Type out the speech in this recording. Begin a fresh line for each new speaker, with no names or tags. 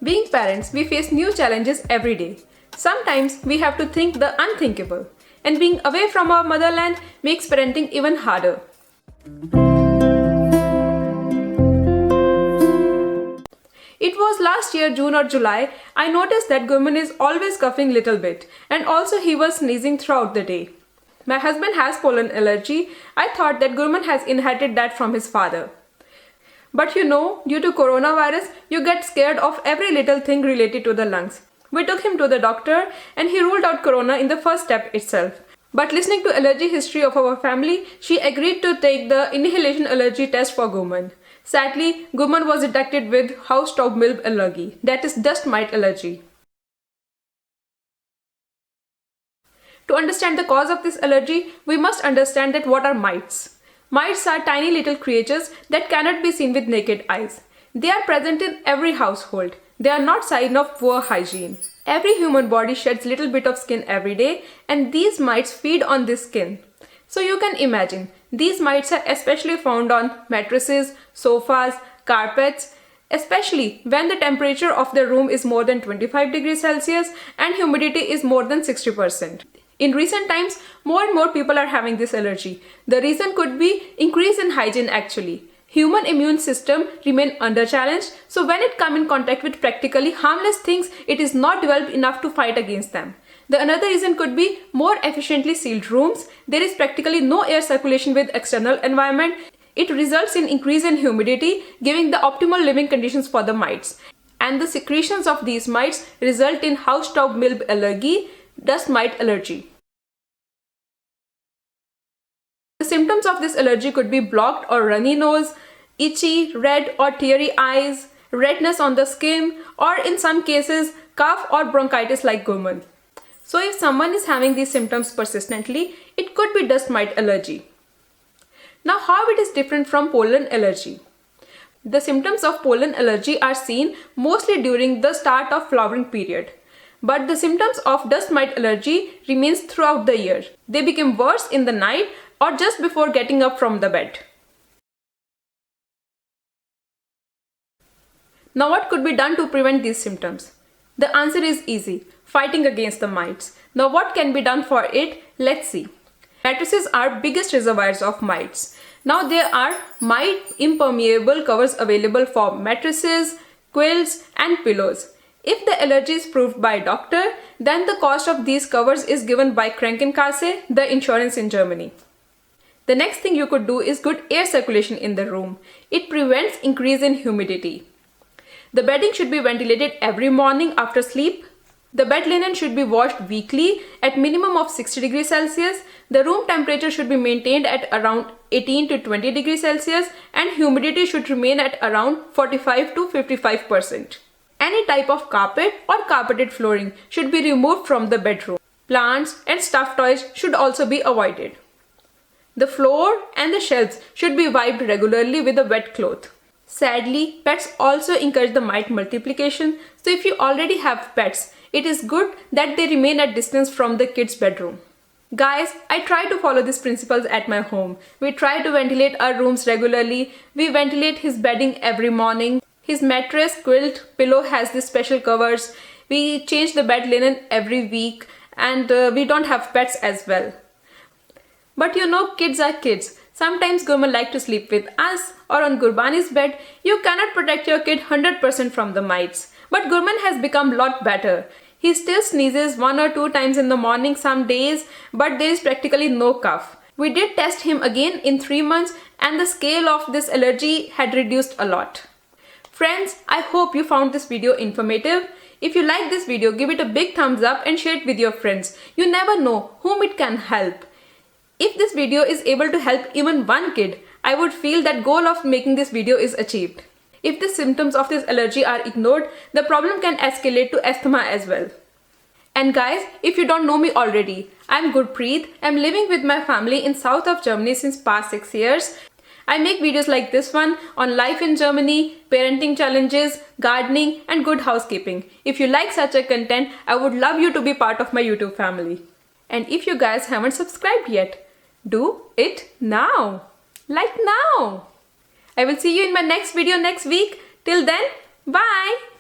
Being parents, we face new challenges every day. Sometimes we have to think the unthinkable, and being away from our motherland makes parenting even harder. It was last year, June or July, I noticed that Gurman is always coughing little bit, and also he was sneezing throughout the day. My husband has pollen allergy. I thought that Gurman has inherited that from his father. But due to coronavirus, you get scared of every little thing related to the lungs. We took him to the doctor and he ruled out corona in the first step itself. But listening to allergy history of our family, she agreed to take the inhalation allergy test for Gurman. Sadly, Gurman was detected with house dog milk allergy, that is dust mite allergy. To understand the cause of this allergy, we must understand that what are mites. Mites are tiny little creatures that cannot be seen with naked eyes. They are present in every household. They are not sign of poor hygiene. Every human body sheds little bit of skin every day, and these mites feed on this skin. So you can imagine, these mites are especially found on mattresses, sofas, carpets, especially when the temperature of the room is more than 25 degrees Celsius and humidity is more than 60%. In recent times, more and more people are having this allergy. The reason could be increase in hygiene actually. Human immune system remain under challenge, so when it come in contact with practically harmless things, it is not developed enough to fight against them. The another reason could be more efficiently sealed rooms. There is practically no air circulation with external environment. It results in increase in humidity, giving the optimal living conditions for the mites. And the secretions of these mites result in house dog milk allergy, dust mite allergy. The symptoms of this allergy could be blocked or runny nose, itchy, red or teary eyes, redness on the skin, or in some cases, cough or bronchitis like Gurman. So if someone is having these symptoms persistently, it could be dust mite allergy. Now how it is different from pollen allergy? The symptoms of pollen allergy are seen mostly during the start of flowering period. But the symptoms of dust mite allergy remains throughout the year. They become worse in the night or just before getting up from the bed. Now what could be done to prevent these symptoms? The answer is easy, fighting against the mites. Now what can be done for it? Let's see. Mattresses are biggest reservoirs of mites. Now there are mite impermeable covers available for mattresses, quilts and pillows. If the allergy is proved by a doctor, then the cost of these covers is given by Krankenkasse, the insurance in Germany. The next thing you could do is good air circulation in the room. It prevents increase in humidity. The bedding should be ventilated every morning after sleep. The bed linen should be washed weekly at minimum of 60 degrees Celsius. The room temperature should be maintained at around 18 to 20 degrees Celsius and humidity should remain at around 45 to 55%. Any type of carpet or carpeted flooring should be removed from the bedroom. Plants and stuffed toys should also be avoided. The floor and the shelves should be wiped regularly with a wet cloth. Sadly, pets also encourage the mite multiplication, so if you already have pets, it is good that they remain at distance from the kids' bedroom. Guys, I try to follow these principles at my home. We try to ventilate our rooms regularly. We ventilate his bedding every morning. His mattress, quilt, pillow has these special covers. We change the bed linen every week and we don't have pets as well. But kids are kids. Sometimes Gurman like to sleep with us or on Gurbani's bed. You cannot protect your kid 100% from the mites. But Gurman has become a lot better. He still sneezes 1 or 2 times in the morning some days, but there is practically no cough. We did test him again in 3 months and the scale of this allergy had reduced a lot. Friends, I hope you found this video informative. If you like this video, give it a big thumbs up and share it with your friends. You never know whom it can help. If this video is able to help even one kid, I would feel that goal of making this video is achieved. If the symptoms of this allergy are ignored, the problem can escalate to asthma as well. And guys, if you don't know me already, I'm Gurpreet. I'm living with my family in south of Germany since past 6 years. I make videos like this one on life in Germany, parenting challenges, gardening and good housekeeping. If you like such a content, I would love you to be part of my YouTube family. And if you guys haven't subscribed yet, do it now. Like now. I will see you in my next video next week. Till then, bye.